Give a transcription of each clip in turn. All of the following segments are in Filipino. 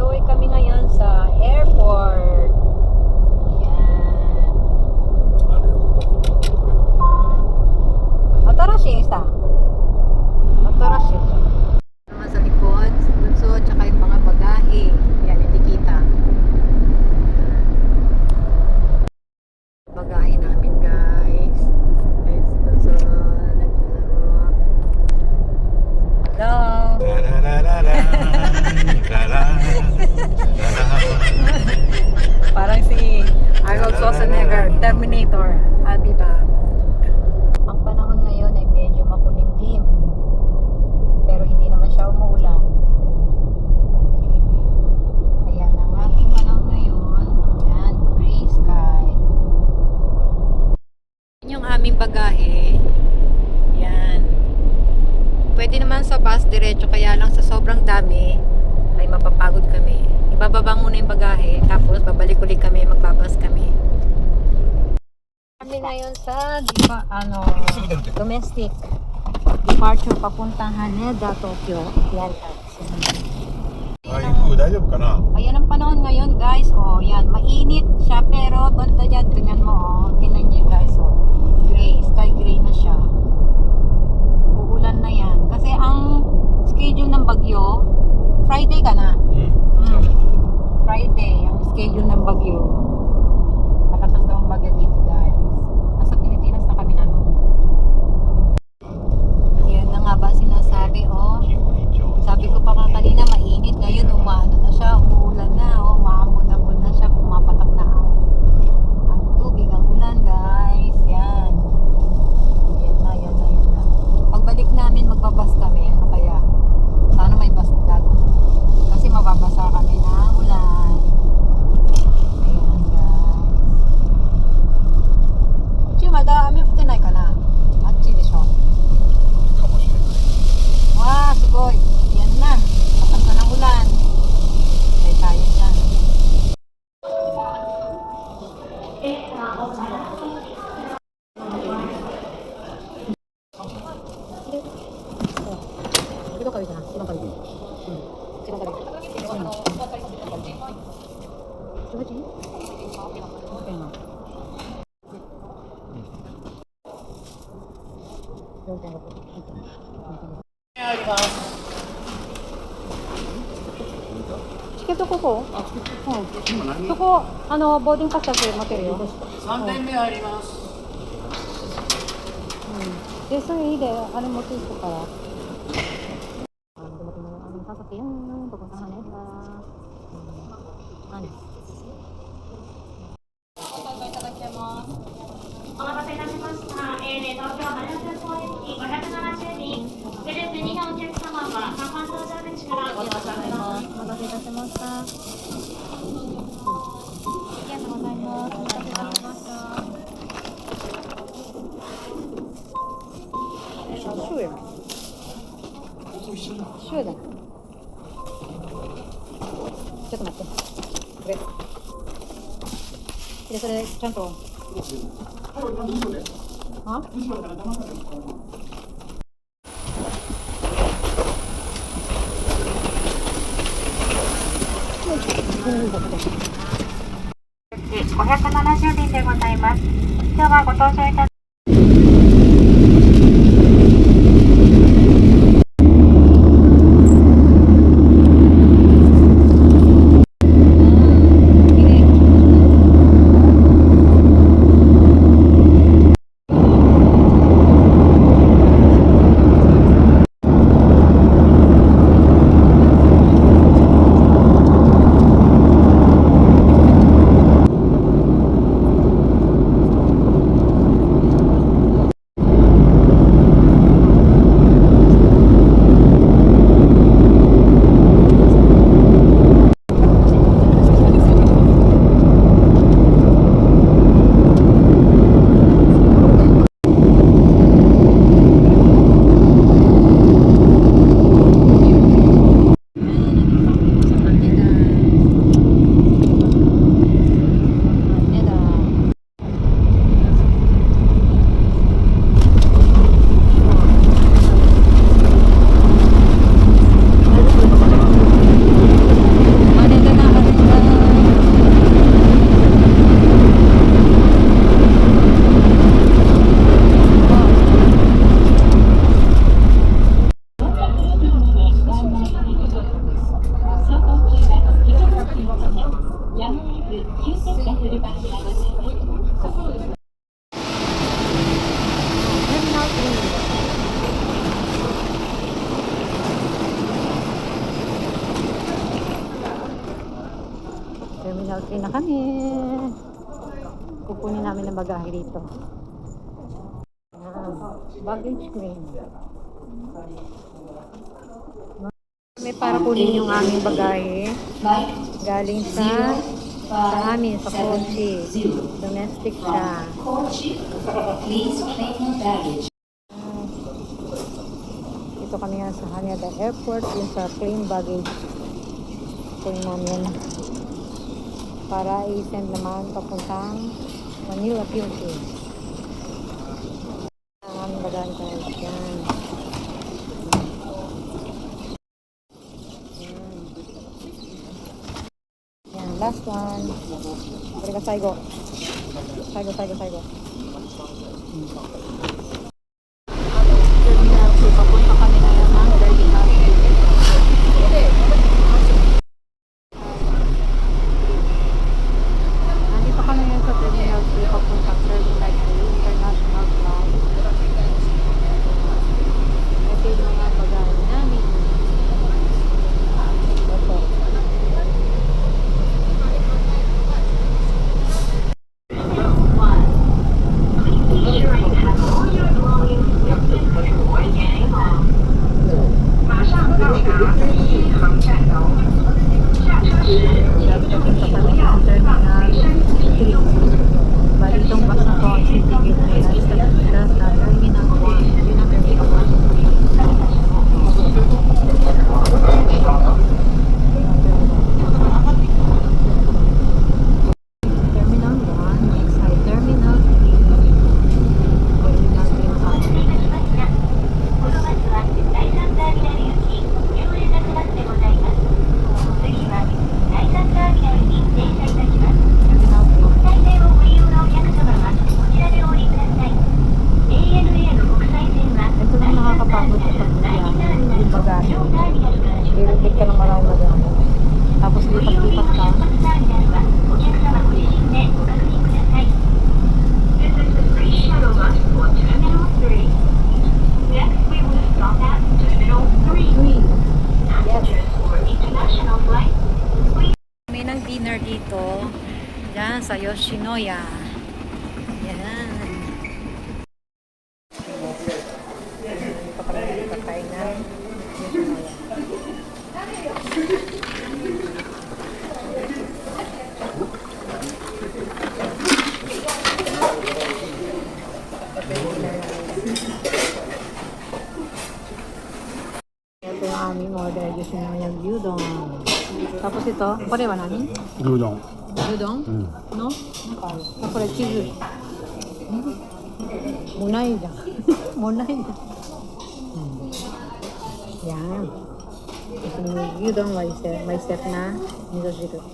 On the way kami ngayon sa airport. Ayan. Atarashi está. Atarashi. Naman sa likod, si Bunso, tsaka yung mga bagahe. Yan, hindi kita. Bagahe namin, guys. Ayan si Bunso, naglalaro. Hello. Parang si Arnold Schwarzenegger, Terminator. Diba? Ang panahon ngayon ay medyo makulimlim. Pero hindi naman siya umuulan. Okay. Ayan ang ating panahon ngayon. Ayan, gray sky. Yung aming bagahe. Ayan. Pwede naman sa bus diretso, kaya lang sa sobrang dami ay mapapagod kami. Ibababa muna yung bagahe, tapos babalik ulit kami, magbabas kami. Kami ngayon sa domestic departure papuntang Haneda, Tokyo. Yan. Ayan ang panahon ngayon, guys. Oh, yan, mainit siya, pero banda dyan, tingnan mo, oh. Tingnan niyo, guys, oh. Gray, sky gray na siya. Uulan na yan. Kasi ang schedule ng bagyo, Friday ka na. Friday, ang schedule ng bagyo. Malakas daw ang bagyo dito, guys. Nasa Pilipinas na kami naman. Ayan na nga ba sinasabi, oh. Sabi ko pa kanina, mainit. Ngayon, umaano na siya, umuulan na, oh. Maambon-ambon na siya, pumapatak na ang tubig, ang ulan, guys. Yan. Yan na. Pagbalik namin, magbabas kami. Ano kaya? Sana may bus na kasi mababasa kami ng ulan. Ayan, guys. Mada, ame降ってないかな? あっちでしょ? Wow, sugoy. Yan na. Lakas na ng ulan. Kaya tayo dyan. Dito kayo dyan. Sino kayo? Sino kayo? Okay na. Chiketoここ? そこ、ボーディングパスだけ持てるよ。3点目あります。で、それいいで、あれ持っていくから。sasakyan papunta Haneda. Ano? お待たせいたしました。東京羽田空港行き570人、グループ2のお客様は3番搭乗口からご乗車ください。お待たせいたしました。ありがとうございます。お待たせいたしました。シューや。シューだ。ちょっと待って。これ。で、それちゃんと。あ？570人でございます。今日はご搭乗いただき Terminal 3 na kami. Kukunin namin ang bagahe dito. Baggage claim. May para kunin yung aming bagahe. Galing sa amin, sa Kochi. Domestic siya. Ito kami nga sa Haneda Airport, yung sa claim baggage. Claim namin. Para i-send naman papuntang Manila, Philippines. Ang aming bagahe guys. Yan. Yan, last one. Balik ka, Saigo. Saigo. Terminal 2, papunta kami na naman ng Terminal 2. Nandito kami ngayon sa Terminal 2, papunta Terminal 2, International Flight. Ito yung mga bagahe namin. Ito. Balitong bus na to ang titigil nila sa Terminal 1. Yun ang Terminal 1. Terminal 1, next ay Terminal 3. Terminal 3 na kami. Ito lang nakakapagod sa pagbibiyahe. Yung bagahe. Lilipit ka ng maraming bagahe. Tapos lipat-lipat ka. May nang dinner dito. Yan sa Yoshinoya. Yan. Dito kami kakain ng Yoshinoya. Ito yung aming order. Yoshinoya gyudon. Tapos ito, parewa namin? Gyudon. Gyudon? No? Ako rin, cheese. Munay da. Munay da. Yan. Ito yung gyudon, may set na miso-shiru.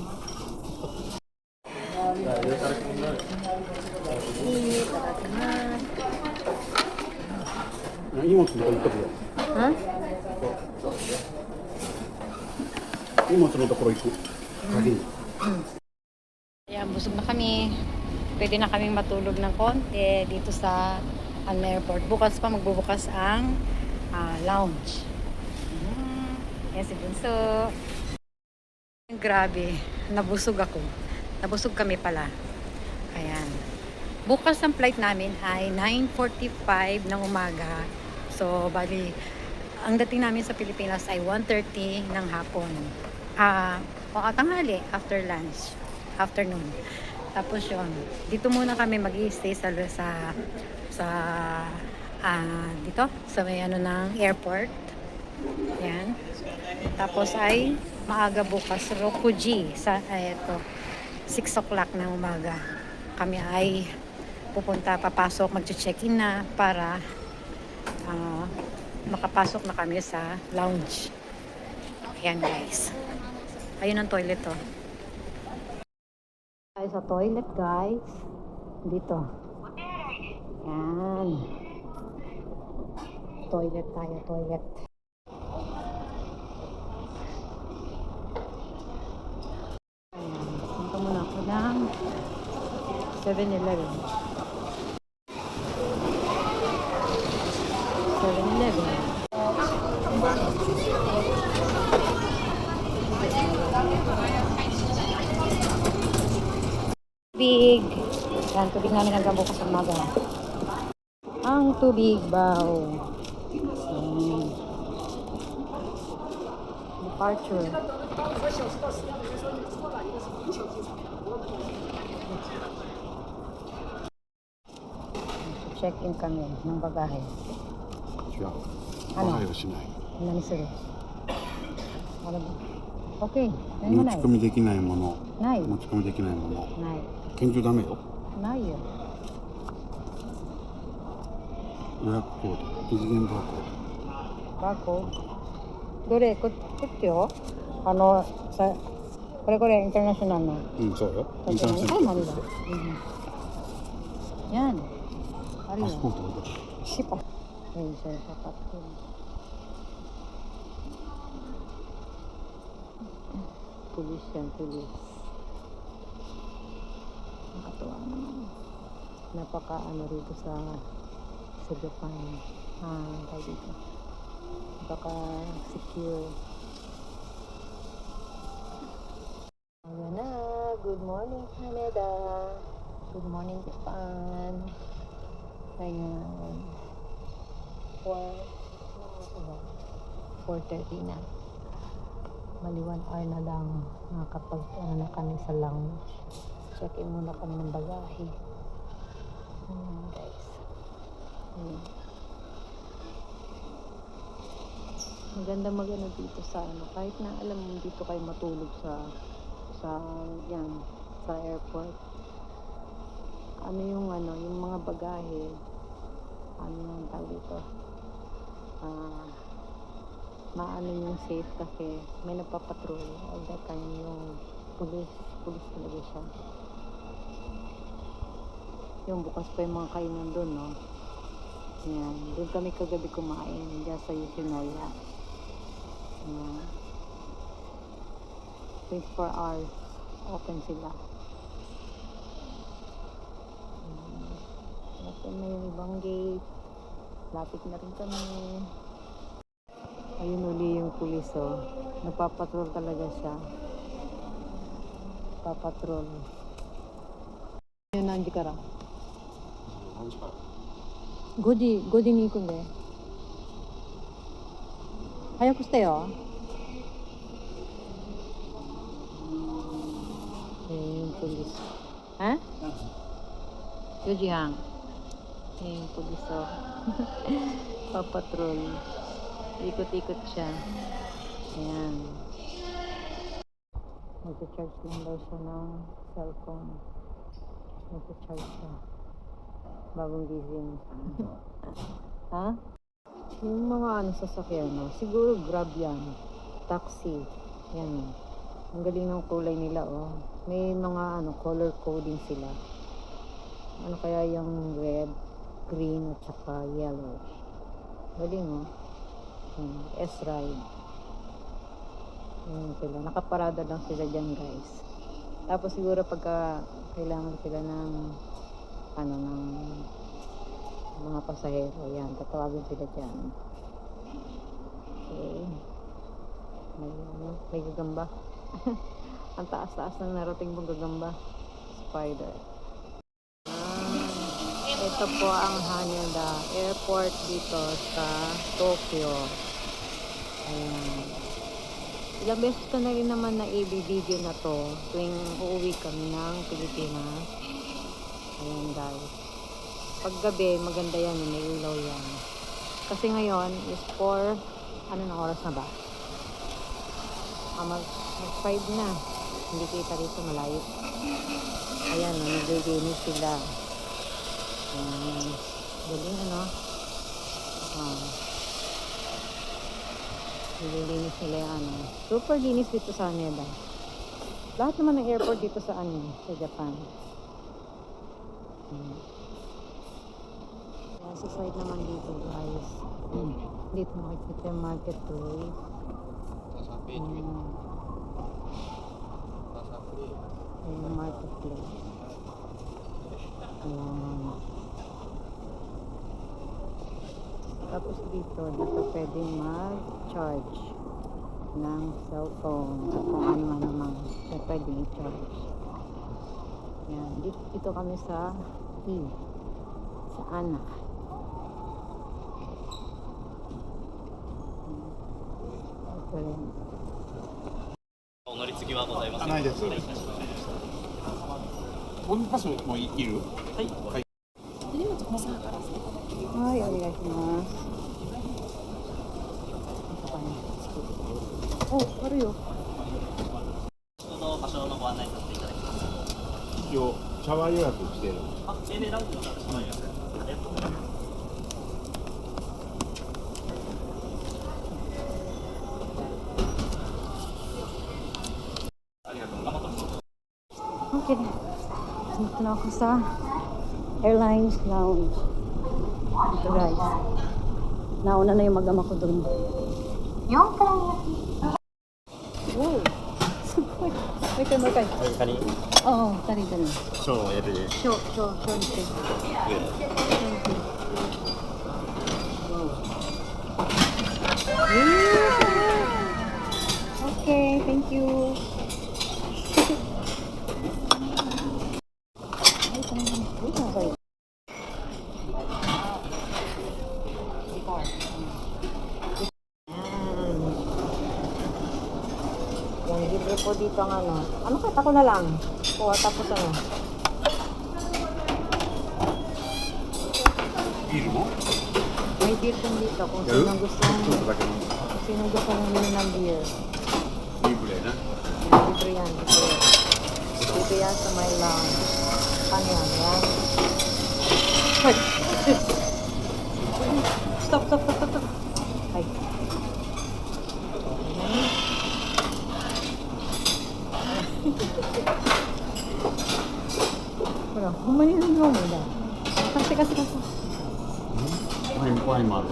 Ha? 荷物のところ行く。先に。 Ayan, busog na kami. Pwede na kaming matulog ng konti dito sa airport. Bukas pa magbubukas ang lounge. Yan si Bunso. Grabe, nabusog ako. Nabusog kami pala. Ayan. Bukas ang flight namin ay 9:45 ng umaga. So, bali, ang dating namin sa Pilipinas ay 1:30 ng hapon. O tanghali, after lunch. Afternoon. Tapos yun, dito muna kami mag-i-stay sa dito, sa may ano ng airport. Yan. Tapos ay maaga bukas, Rokuji, sa eto, 6 o'clock ng umaga. Kami ay papasok, mag-check-in na para makapasok na kami sa lounge. Ayan guys. Ayun ang toilet to. Tayo sa toilet guys. Dito. Yan. Toilet tayo, toilet. Ayan. Punta muna ako ng 7-Eleven. 7-Eleven. ang tubig namin hanggang bukas ng umaga. Ang tubig baw. Departure. Check-in kami ng bagahe. 違う。ano? バカをしない。何するano ba? Okay. 何もない持ち込。みできないもの。ない。持ち込みできないもの。ない。拳銃ダメよ。ないよ。予約コード。二次元バーコバーコーどれこっちよさこれインターナショナルのード。うん、そうよ。インターナショナ ay ル。 Manila yan ari パスポ yan ートどこだ。 sipa ayun siya papatid pulis yan pulis nakatuwa naman napaka rito sa Japan tawag dito baka secure. Ayan na, good morning Canada, good morning Japan. Ayan 4:30 na, mali 1 hour na lang nakapag na kami sa lounge. Check in muna kami ng bagahe. Ayan guys, ayan. Maganda magano dito sa kahit na alam mo dito kayo matulog sa yan sa airport. Yung mga bagahe yung tawag dito maano yung safe kasi may nagpapatrol all that time yung pulis talaga siya. Yung bukas pa yung mga kainan doon, no? Yan, doon kami kagabi kumain dyan sa Yoshinoya. 24 hours open sila. Open na yung ibang gate, lapit na rin kami. Ayun uli yung pulis, oh. Nagpapatrol talaga siya. Papatrol. Ayun, nandiyan ka ra. 5時に行くんで早くしてよ。yung pulis. Ha? 4時半。yung pulis, oh. Papatrol. Ikot-ikot siya. Ayan. Mag-charge lang daw siya ng cellphone. Mag-charge siya. Bagong gising. Ha? Yung mga sasakyan, no? Siguro Grab yan. Taxi. Yan. Ang galing ng kulay nila, oh. May mga color coding sila. Ano kaya yung red, green, at saka yellow. Galing, oh. S-Ride. Yan sila. Nakaparada lang sila dyan, guys. Tapos siguro pagka kailangan sila ng ng mga pasahero, yan, tatawagin sila dyan. Okay. May gagamba. Ang taas-taas na narating mong gagamba. Spider. Ito po ang Haneda Airport dito sa Tokyo. Ayan. Ilang beses ko na rin naman na i-video na to tuwing uuwi kami ng Pilipinas. Ayan guys. Paggabi, maganda yan, may ilaw yan. Kasi ngayon is 4, na oras na ba? Mag 5 na. Hindi kita rito, malayo. Ayan, naglilinis sila. Galing, nililinis nila yung super linis dito sa Haneda. Lahat naman ng airport dito sa sa Japan. Sa side naman dito, guys. Dito makikita yung marketplace. Yung marketplace. Tapos dito pwedeng mag-charge ng cellphone at kung ano man naman na pwedeng i-charge. Yan, dito kami sa City. Sa Ana. Ito rin. お乗り継ぎはございません。ないです失礼いたします。ボンパスもいる？はい。はい、お願いします。お、あるよ。ちょうど場所のご案内させていただきます。一応シャワー予約してる。あ、英明ラウンジの方です。ありがとうございます。ありがとうございます。 Okay. Dito na ako sa Airlines Lounge. Ito guys. Nauna na yung mag-ama ko dun. Wow! Sugoi. Wait, wait. カニ、 Oo, tari ka na. ショーをやるで。 Show nito. Okay, thank you. Yan, libre po dito ang ano. Ano kahit ako na lang. Kuha tapos ano. ビールも？ May beer din dito kung やる？ sino gusto ちょっとだけ飲む。 kung sino gusto bumili ng beer. リブレな。 Libre yan. Libre yan sa my lounge. Ano yan? Yan. Hoy! Stop. Ay. Wala, humanin mo muna. Kasi. ワインもある。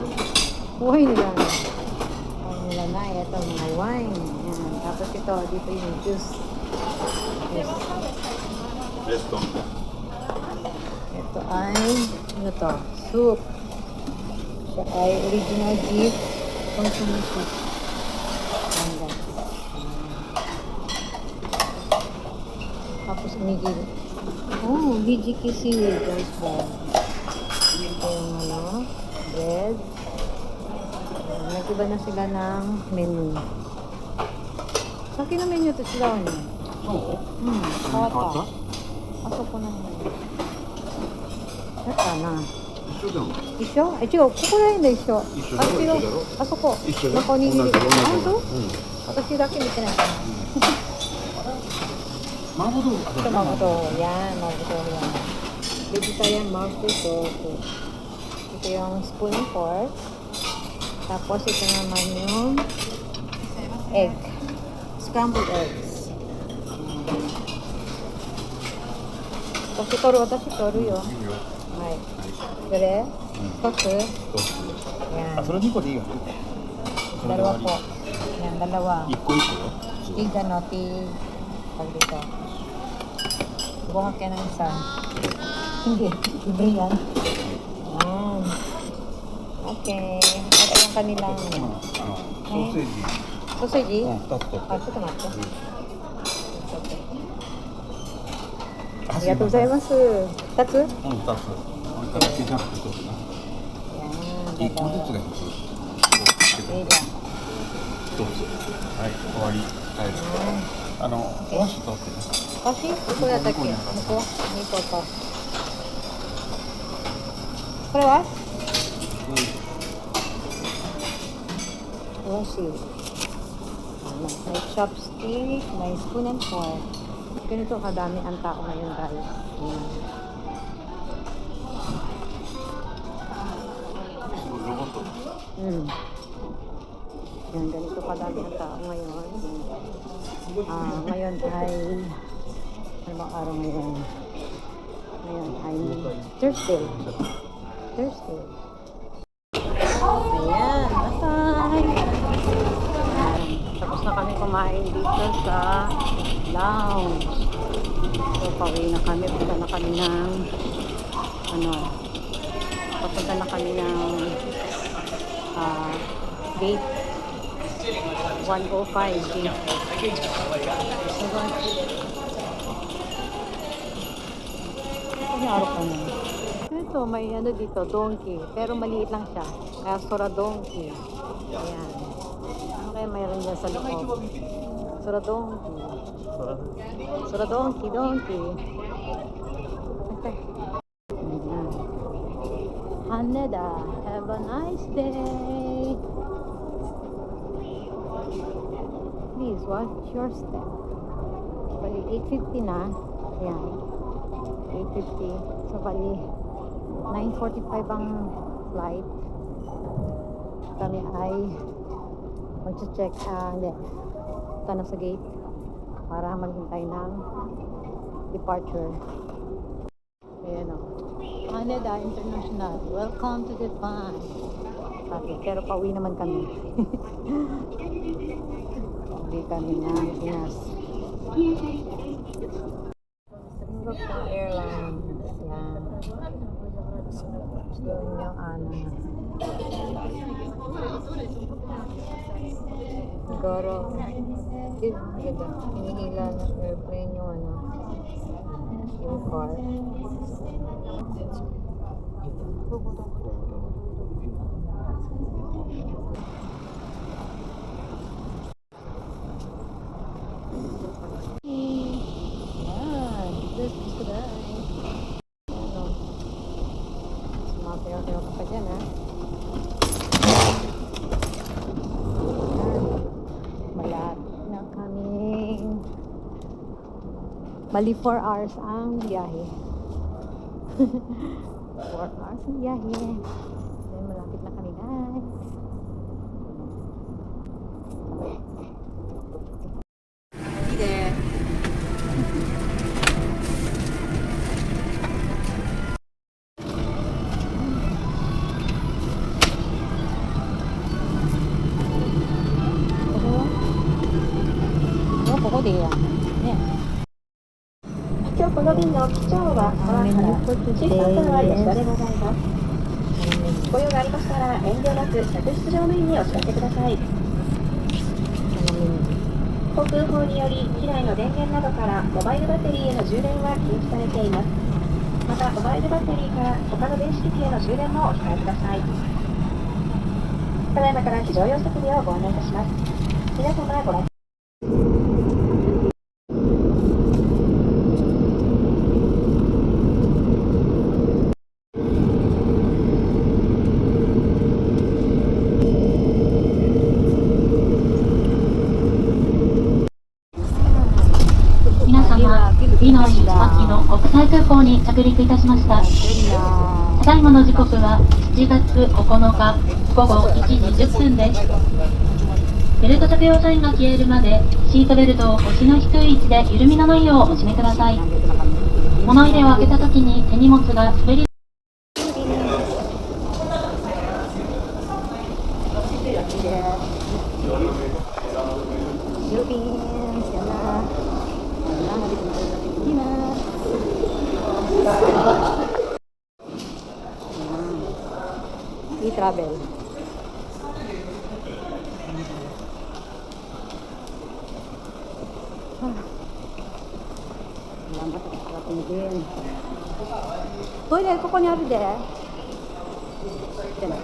Wine nila na. Wine nila na. Ito mga wine. Ayan. Tapos ito, dito yung juice. Juice. レストン。 Ito ay, ano to? Soup. Siya ay original beef consomme soup. Ayan guys. Tapos umigil. Oh, BGK seaweed guys ba? Ito yung ano, bread. Ayan, nag-iba na sila ng menu. Sa akin na menu ito sila ano? そう？ Kawat 変わっ pa. た？ Pasok ko na yun. Yan na. 一緒じゃん。一緒違う、ここら辺で一緒。一緒あっちの一緒だろあそこ。一緒だ中にいる。同じ同じあ、本当？うん。私だけ見てないかな。麻婆豆腐。 Ito, mabuto. Yan, mabuto yan. Vegetarian mabuto tofu. Ito yung spoon and fork. Tapos ito naman yung egg. Scrambled eggs. Watashi toru yo. いいよ。はい。どれ？一つ？どうぞ。 Yan. あ、それ2個でいいよ。 Dalawa po. Yan, dalawa. 1個1個よ。 Tig ano, tig. Pag dito. Buhat ka ng isa. Hindi. Libre yan. Yan. Okay. Ito yung kanilang ソーセージ。 sausage. うん、2つ取って。 Ah, ito tomato. Okay. あありがとうございます。2つ？うん、2つ。これからケチャップ1つな。 Yan. 1個ずつが必要。 Okay 1つ。はい、終わり。はい。 Yan. お箸取ってね。 Kasi, ito yata ki. Ito. Ito to. これは？ Washi. May chopstick, may spoon and fork. Ganito kadami ang tao ngayon guys. Ayan. すごいロボット。 Yan, ganito kadami ang tao ngayon. Ngayon ay ano bang araw ngayon? Ngayon ay Thursday. Ayan, bye! Tapos na kami kumain dito sa lounge. So, pauwi na kami. Punta na kami ng papunta na kami ng gate 105 gate. Ano araw pa na? Ito, may ano dito, donkey. Pero maliit lang siya. Kaya Sora donkey. Ayan. Ano kaya mayroon dyan sa loob? Sora donkey. Sora donkey, donkey. Okay. Ayan. Haneda, have a nice day. Please watch your step. Bali, 8:50 na. Ayan. 8:50. So, bali, 9:45 ang flight. Kami ay mag-check hindi. Punta na sa gate para maghintay ng departure. Ayan o. Haneda International. Welcome to Japan. Sabi, pero pauwi naman kami. Pauwi kami ng Pinas. Singapore Airlines. Yan. Yun yung ano. Siguro, ganda. Hinihila ng airplane yung ano. Yung car. Yan. This is today. Ano? Sumasayaw-sayaw ka pa dyan, ha? Yan. Malapit na kaming mali 4 hours ang biyahe. 4 hours ang biyahe. Then, malapit na kami, guys. Hindi there.ここでいいや。ね。今日この便の機長は川原小さなお知らせでございます。ご用がありましたら遠慮なく客室乗務員にお知らせください。航空法により機内の電源などからモバイルバッテリーへの充電は禁止されています。またモバイルバッテリーから他の電子機器への充電もお控えください。ただいまから非常用設備をご案内いたします。皆様ご来皆様、美濃市秋の国際空港に着陸いたしました。ただいまの時刻は7月9日午後1時10分です。ベルト着用サインが消えるまでシートベルトを腰の低い位置で緩みのないようお締めください。物入れを開けた時に手荷物が滑りPhilippines, yan na. Pilipinas. E-travel. Salamat at parating din. Toilet ko kunyari din. Diyan na.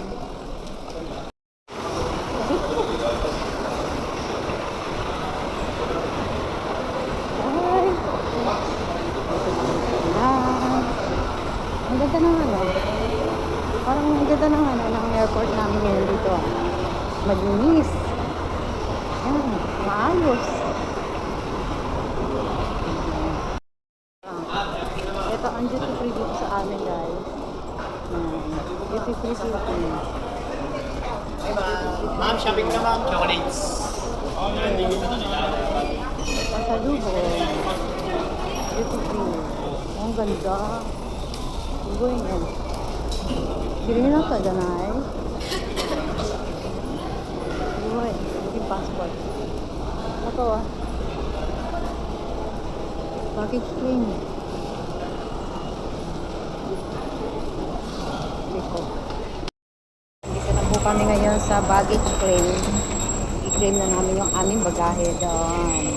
Ang ganda ng ano. Parang ang ganda ng ano ng airport namin ngayon dito. Malinis. Yan, maayos. Ito ang duty free dito sa amin, guys. Duty free duty. Ma'am, shopping na ma'am. Chocolates. Pasalubong. Duty free. Ang ganda. Going in. Kirin na sa janay. Uy, yung passport. Ito ah. Baggage claim. Dito. Dito na po kami ngayon sa baggage claim. I-claim na namin yung aming bagahe doon.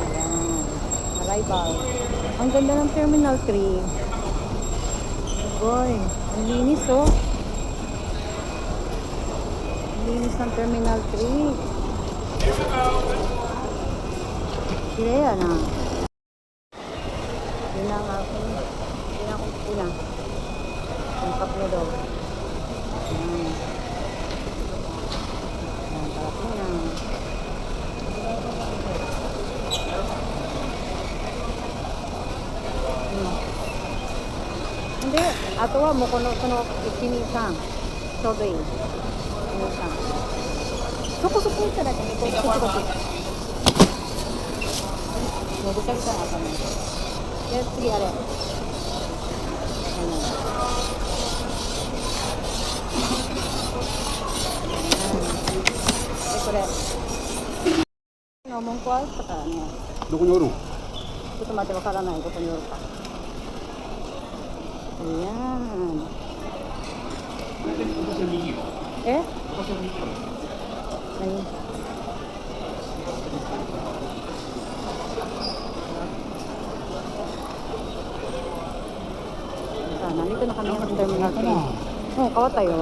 Ayan. Arrival. Ang ganda ng Terminal 3. Boy, ang linis oh. Ang linis ng Terminal 3. Sila yan ah. Yun lang ako. Yun lang akong pula. Ang cup na daw. Ayan. Ayan, tarap mo na. Hindi, ato wa mo kuno ikinisa. Sobay. Kinisa. Suko-suko ita na kami ko. Suko-suko. Mabutag sa apa mo. Yes, sige are. Ayan. Ito rin. Nomong ko ay pata niya. どこにおるん？ Ito mati wakara na ito panyo pa. Ayan. Eh? Ay. Sana, dito na kami sa Terminal 3. Oh, kawat tayo.